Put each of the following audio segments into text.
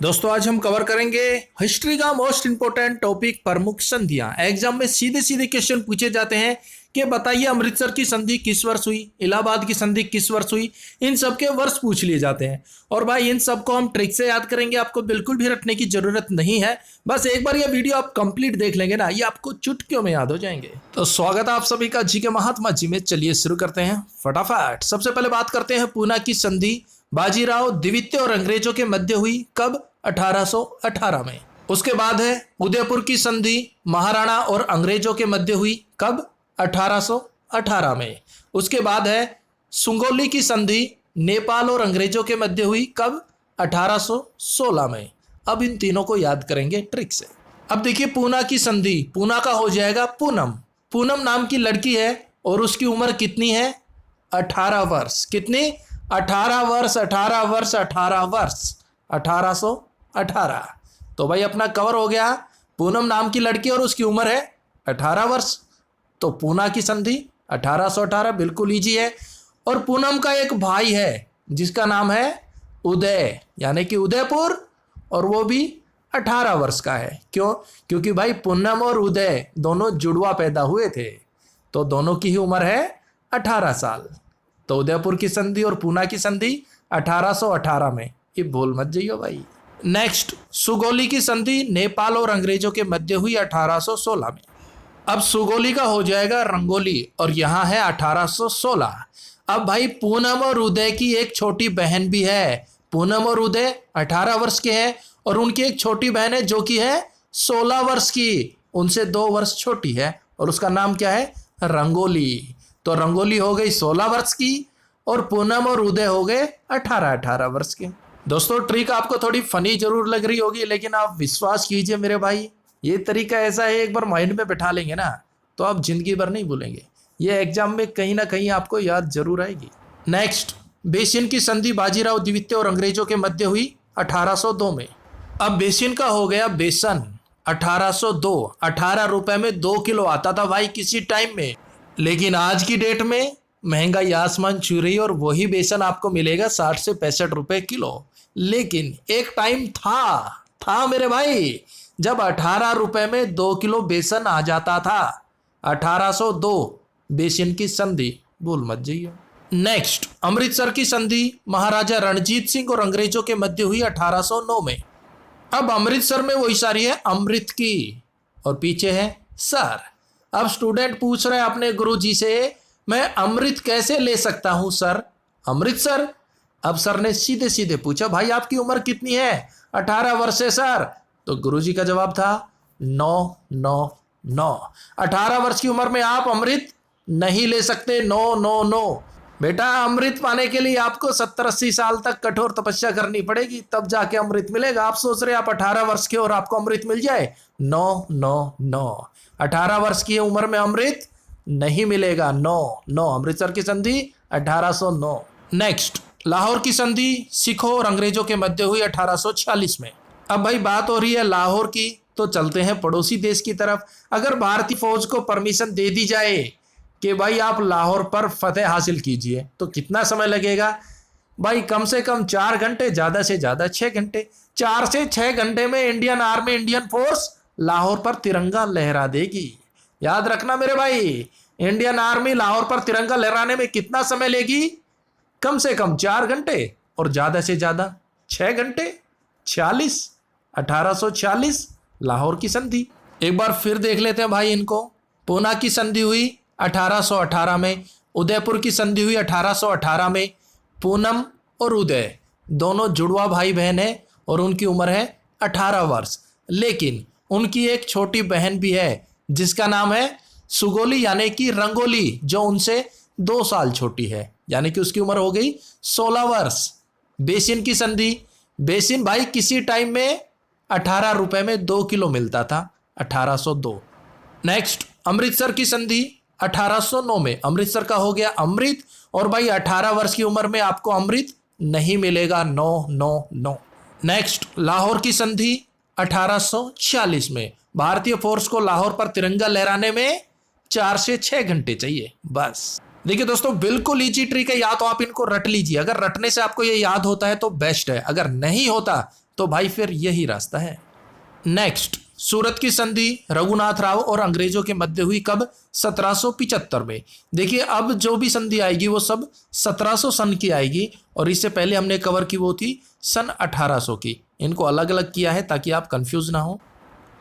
दोस्तों आज हम कवर करेंगे हिस्ट्री का मोस्ट इंपोर्टेंट टॉपिक प्रमुख संधियां। एग्जाम में सीधे सीधे क्वेश्चन पूछे जाते हैं कि बताइए अमृतसर की संधि किस वर्ष हुई, इलाहाबाद की संधि किस वर्ष हुई। इन सब के वर्ष पूछ लिए जाते हैं और भाई इन सब को हम ट्रिक से याद करेंगे। आपको बिल्कुल भी रटने की जरूरत नहीं है, बस एक बार ये वीडियो आप कंप्लीट देख लेंगे ना, ये आपको चुटकियों में याद हो जाएंगे। तो स्वागत है आप सभी का जी के महात्मा जी में। चलिए शुरू करते हैं फटाफट। सबसे पहले बात करते हैं पूना की संधि बाजीराव द्वितीय और अंग्रेजों के मध्य हुई कब? 1818 में। उसके बाद है उदयपुर की संधि महाराणा और अंग्रेजों के मध्य हुई कब? 1818 में। उसके बाद है सुगौली की संधि नेपाल और अंग्रेजों के मध्य हुई कब? 1816 में। अब इन तीनों को याद करेंगे ट्रिक से। अब देखिए पूना की संधि, पूना का हो जाएगा पूनम। पूनम नाम की लड़की है और उसकी उम्र कितनी है? 18 वर्ष। कितनी? 18 वर्ष, 18 वर्ष, 18 वर्ष, 1818। तो भाई अपना कवर हो गया। पूनम नाम की लड़की और उसकी उम्र है 18 वर्ष। तो पूना की संधि 1818 बिल्कुल इजी है। और पूनम का एक भाई है जिसका नाम है उदय, यानी कि उदयपुर, और वो भी 18 वर्ष का है। क्यों? क्योंकि भाई पूनम और उदय दोनों जुड़वा पैदा हुए थे, तो दोनों की ही उम्र है 18 साल। तो उदयपुर की संधि और पूना की संधि 1818 में, ये भूल मत जाइयो भाई। नेक्स्ट सुगौली की संधि नेपाल और अंग्रेजों के मध्य हुई 1816 में। अब सुगौली का हो जाएगा रंगोली और यहाँ है 1816। अब भाई पूनम और उदय की एक छोटी बहन भी है। पूनम और उदय 18 वर्ष के हैं और उनकी एक छोटी बहन है जो कि है 16 वर्ष की, उनसे 2 वर्ष छोटी है और उसका नाम क्या है? रंगोली। तो रंगोली हो गई 16 वर्ष की और पूनम और उदय हो गए 18 वर्ष के। दोस्तों ट्रिक आपको थोड़ी फनी जरूर लग रही होगी, लेकिन आप विश्वास कीजिए मेरे भाई, ये तरीका ऐसा है एक बार माइंड में बैठा लेंगे ना तो आप जिंदगी भर नहीं भूलेंगे। ये एग्जाम में कहीं ना कहीं आपको याद जरूर आएगी। नेक्स्ट बेसिन की संधि बाजीराव द्वितीय और अंग्रेजों के मध्य हुई 1802 में। अब बेसिन का हो गया बेसन 1802। 18 रुपए में 2 किलो आता था भाई किसी टाइम में, लेकिन आज की डेट में महंगाई आसमान छू रही है और वही बेसन आपको मिलेगा 60 से 65 रुपए किलो। लेकिन एक टाइम था मेरे भाई जब 18 रुपए में 2 किलो बेसन आ जाता था। 1802 बेसन की संधि, भूल मत जाइए। नेक्स्ट अमृतसर की संधि महाराजा रणजीत सिंह और अंग्रेजों के मध्य हुई 1809 में। अब अमृतसर में वही सारी है अमृत की और पीछे है सर। अब स्टूडेंट पूछ रहे हैं अपने गुरुजी से, मैं अमृत कैसे ले सकता हूं सर? अमृतसर। अब सर ने सीधे सीधे पूछा, भाई आपकी उम्र कितनी है? 18 वर्ष है सर। तो गुरुजी का जवाब था 9 9 9। 18 वर्ष की उम्र में आप अमृत नहीं ले सकते। 9 9 9। बेटा अमृत पाने के लिए आपको 70-80 साल तक कठोर तपस्या करनी पड़ेगी, तब जाके अमृत मिलेगा। आप सोच रहे आप 18 वर्ष के और आपको अमृत मिल जाए? 9 9 9। 18 वर्ष की उम्र में अमृत नहीं मिलेगा। 9 9। अमृतसर की संधि 1809। नेक्स्ट लाहौर की संधि सिखों और अंग्रेजों के मध्य हुई 1846 में। अब भाई बात हो रही है लाहौर की, तो चलते हैं पड़ोसी देश की तरफ। अगर भारतीय फौज को परमिशन दे दी जाए कि भाई आप लाहौर पर फतेह हासिल कीजिए, तो कितना समय लगेगा? भाई कम से कम 4 घंटे, ज्यादा से ज्यादा 6 घंटे। 4 से 6 घंटे में Indian army, Indian force Lahore पर तिरंगा लहरा देगी। याद रखना मेरे भाई, इंडियन आर्मी लाहौर पर तिरंगा लहराने में कितना समय लेगी? कम से कम 4 घंटे और ज्यादा से ज्यादा 6 घंटे। 46, 1846 लाहौर की संधि। एक बार फिर देख लेते हैं भाई इनको। पूना की संधि हुई 1818 में। उदयपुर की संधि हुई 1818 में। पूनम और उदय दोनों जुड़वा भाई बहन है और उनकी उम्र है 18 वर्ष। लेकिन उनकी एक छोटी बहन भी है जिसका नाम है सुगोली, यानी कि रंगोली, जो उनसे 2 साल छोटी है, यानी कि उसकी उम्र हो गई 16 वर्ष। बेसिन की संधि, बेसिन भाई किसी टाइम में 18 रुपए में 2 किलो मिलता था। 1802। नेक्स्ट अमृतसर की संधि 1809 में। अमृतसर का हो गया अमृत और भाई 18 वर्ष की उम्र में आपको अमृत नहीं मिलेगा। 9 9 9। नेक्स्ट लाहौर की संधि 1846 में। भारतीय फोर्स को लाहौर पर तिरंगा लहराने में 4 से 6 घंटे चाहिए बस। देखिए दोस्तों बिल्कुल इजी ट्रिक है, या तो आप इनको रट लीजिए। अगर रटने से आपको ये याद होता है तो बेस्ट है, अगर नहीं होता तो भाई फिर यही रास्ता है। नेक्स्ट, सूरत की संधि रघुनाथ राव और अंग्रेजों के मध्य हुई कब? 1775 में। देखिए अब जो भी संधि आएगी वो सब 1700 सन की आएगी, और इससे पहले हमने कवर की वो थी सन 1800 की। इनको अलग अलग किया है ताकि आप कंफ्यूज ना हो।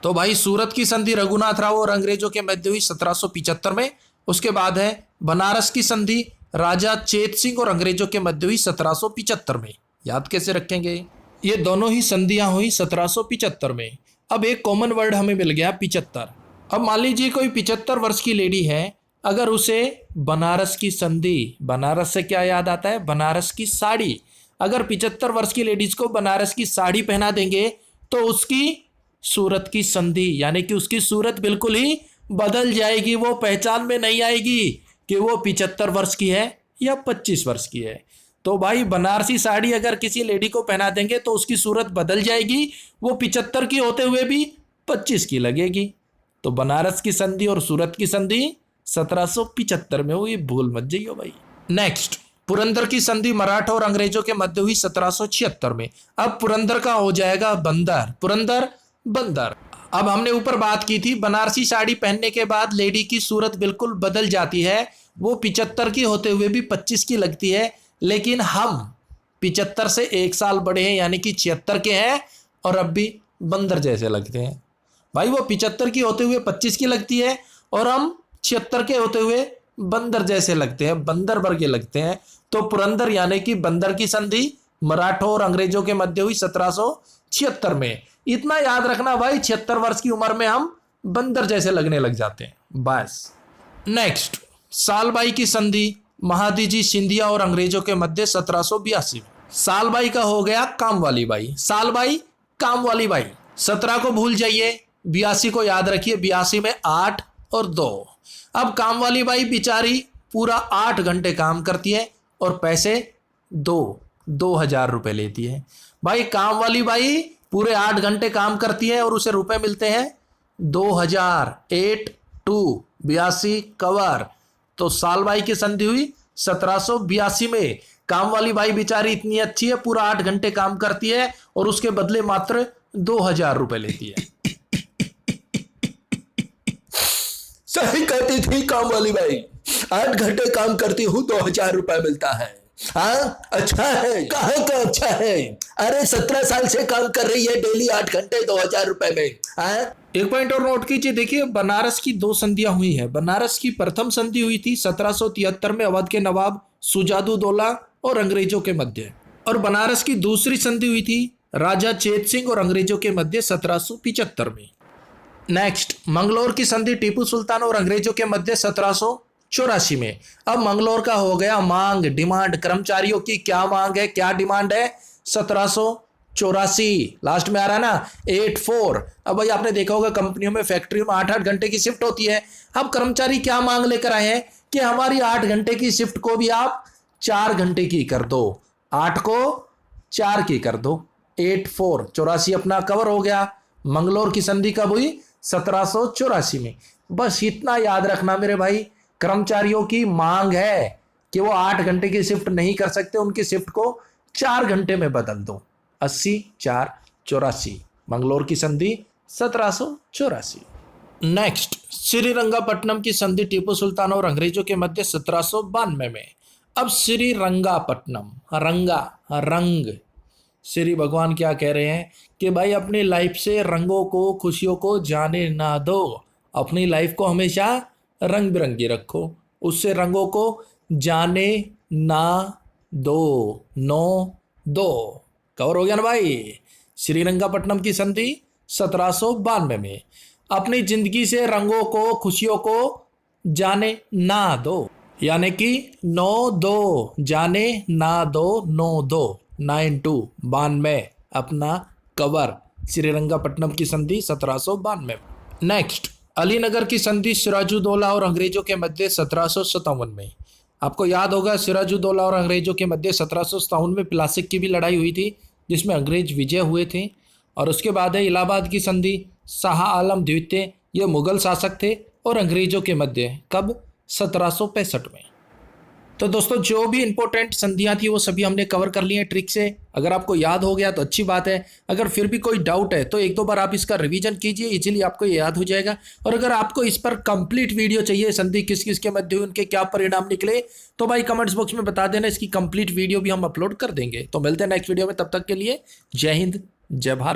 तो भाई सूरत की संधि रघुनाथ राव और अंग्रेजों के मध्य हुई 1775 में। उसके बाद है बनारस की संधि राजा चेत सिंह और अंग्रेजों के मध्य हुई 1775 में। याद कैसे रखेंगे? ये दोनों ही संधियां हुई 1775 में। अब एक कॉमन वर्ड हमें मिल गया 75। अब मान लीजिए कोई 75 वर्ष की लेडी है, अगर उसे बनारस की संधि, बनारस से क्या याद आता है? बनारस की साड़ी। अगर 75 वर्ष की लेडीज को बनारस की साड़ी पहना देंगे तो उसकी सूरत की संधि यानी कि उसकी सूरत बिल्कुल ही बदल जाएगी। वो पहचान में नहीं आएगी कि वो 75 वर्ष की है या 25 वर्ष की है। तो भाई बनारसी साड़ी अगर किसी लेडी को पहना देंगे तो उसकी सूरत बदल जाएगी, वो 75 की होते हुए भी 25 की लगेगी। तो बनारस की संधि और सूरत की संधि 1775 में हुई, भूल मत जाइयो भाई। नेक्स्ट, पुरंदर की संधि मराठा और अंग्रेजों के मध्य हुई 1776 में। अब पुरंदर का हो जाएगा बंदर, पुरंदर बंदर। अब हमने ऊपर बात की थी बनारसी साड़ी पहनने के बाद लेडी की सूरत बिल्कुल बदल जाती है, वो 75 की होते हुए भी 25 की लगती है। लेकिन हम 75 से 1 साल बड़े हैं यानी कि 76 के हैं और अब भी बंदर जैसे लगते हैं। भाई वो 75 की होते हुए 25 की लगती है और हम 76 के होते हुए बंदर जैसे लगते हैं, बंदर वर्गे लगते हैं। तो पुरंदर यानी कि बंदर की संधि मराठों और अंग्रेजों के मध्य हुई 1776 में। इतना याद रखना भाई, 76 वर्ष की उम्र में हम बंदर जैसे लगने लग जाते हैं बस। नेक्स्ट, सालबाई की संधि महादजी सिंधिया और अंग्रेजों के मध्य 1782 में। सालबाई का हो गया काम वाली बाई, सालबाई काम वाली बाई। 17 को भूल जाइए, 82 को याद रखिए, 82 में 8 और 2। अब काम वाली बाई बेचारी पूरा 8 घंटे काम करती है और पैसे 2000 रुपए लेती है। भाई काम वाली बाई पूरे 8 घंटे काम करती है और उसे रुपए मिलते हैं 2000। 82 कवर। तो सालबाई की संधि हुई 1782 में। काम वाली बाई बेचारी इतनी अच्छी है, पूरा 8 घंटे काम करती है और उसके बदले मात्र 2000 रुपए लेती है। सही कहती थी काम वाली बाई, 8 घंटे काम करती हूँ 2000 रुपए मिलता है। हाँ अच्छा है, कहाँ का अच्छा है? अरे 17 साल से काम कर रही है डेली 8 घंटे 2000 रुपए में। हाँ एक पॉइंट और नोट कीजिए, देखिए बनारस की 2 संधियां हुई है। बनारस की प्रथम संधि हुई थी 1773 में अवध के नवाब सुजादुद्दौला और अंग्रेजों के मध्य, और बनारस की दूसरी संधि हुई थी राजा चेत सिंह और अंग्रेजों के मध्य 1775 में। नेक्स्ट, मंगलौर की संधि टीपू सुल्तान और अंग्रेजों के मध्य 1784 में। अब मंगलौर का हो गया मांग, डिमांड, कर्मचारियों की क्या मांग है, क्या डिमांड है? 1784 लास्ट में आ रहा है ना, 84। अब भाई आपने देखा होगा कंपनियों में, फैक्ट्रियों में 8-8 घंटे की शिफ्ट होती है। अब कर्मचारी क्या मांग लेकर आए हैं कि हमारी 8 घंटे की शिफ्ट को भी आप 4 घंटे की कर दो, 8 को 4 की कर दो। 84 अपना कवर हो गया। मंगलौर की संधि कब हुई? 1784 में। बस इतना याद रखना मेरे भाई, कर्मचारियों की मांग है कि वो 8 घंटे की शिफ्ट नहीं कर सकते, उनकी शिफ्ट को 4 घंटे में बदल दो। 80 4 84, मंगलौर की संधि 1784। नेक्स्ट, श्रीरंगापट्टनम की संधि टीपू सुल्तान और अंग्रेजों के मध्य 1792 में। अब श्रीरंगापट्टनम, रंगा रंग, श्री भगवान क्या कह रहे हैं कि भाई अपनी लाइफ से रंगों को, खुशियों को जाने ना दो, अपनी लाइफ को हमेशा रंग बिरंगी रखो, उससे रंगों को जाने ना दो, नो दो। कवर हो गया ना भाई। श्रीरंगापट्टनम की संधि 1792 में। अपनी जिंदगी से रंगों को, खुशियों को जाने ना दो, यानी कि नो दो, जाने ना दो, नो दो। 92 अपना कवर, श्रीरंगापट्टनम की संधि 1792। नेक्स्ट, अलीनगर की संधि सिराजुद्दौला और अंग्रेजों के मध्य 1757 में। आपको याद होगा सिराजुद्दौला और अंग्रेजों के मध्य 1757 में प्लासिक की भी लड़ाई हुई थी जिसमें अंग्रेज विजय हुए थे। और उसके बाद है इलाहाबाद की संधि, शाह आलम द्वितीय, ये मुगल शासक थे और अंग्रेजों के मध्य, कब? 1765 में। तो दोस्तों जो भी इंपॉर्टेंट संधियां थी वो सभी हमने कवर कर ली हैं ट्रिक से। अगर आपको याद हो गया तो अच्छी बात है, अगर फिर भी कोई डाउट है तो एक दो बार आप इसका रिवीजन कीजिए, इजीली आपको ये याद हो जाएगा। और अगर आपको इस पर कंप्लीट वीडियो चाहिए, संधि किस किस के मध्य हुई, उनके क्या परिणाम निकले, तो भाई कमेंट्स बॉक्स में बता देना, इसकी कंप्लीट वीडियो भी हम अपलोड कर देंगे। तो मिलते हैं नेक्स्ट वीडियो में, तब तक के लिए जय हिंद जय भारत।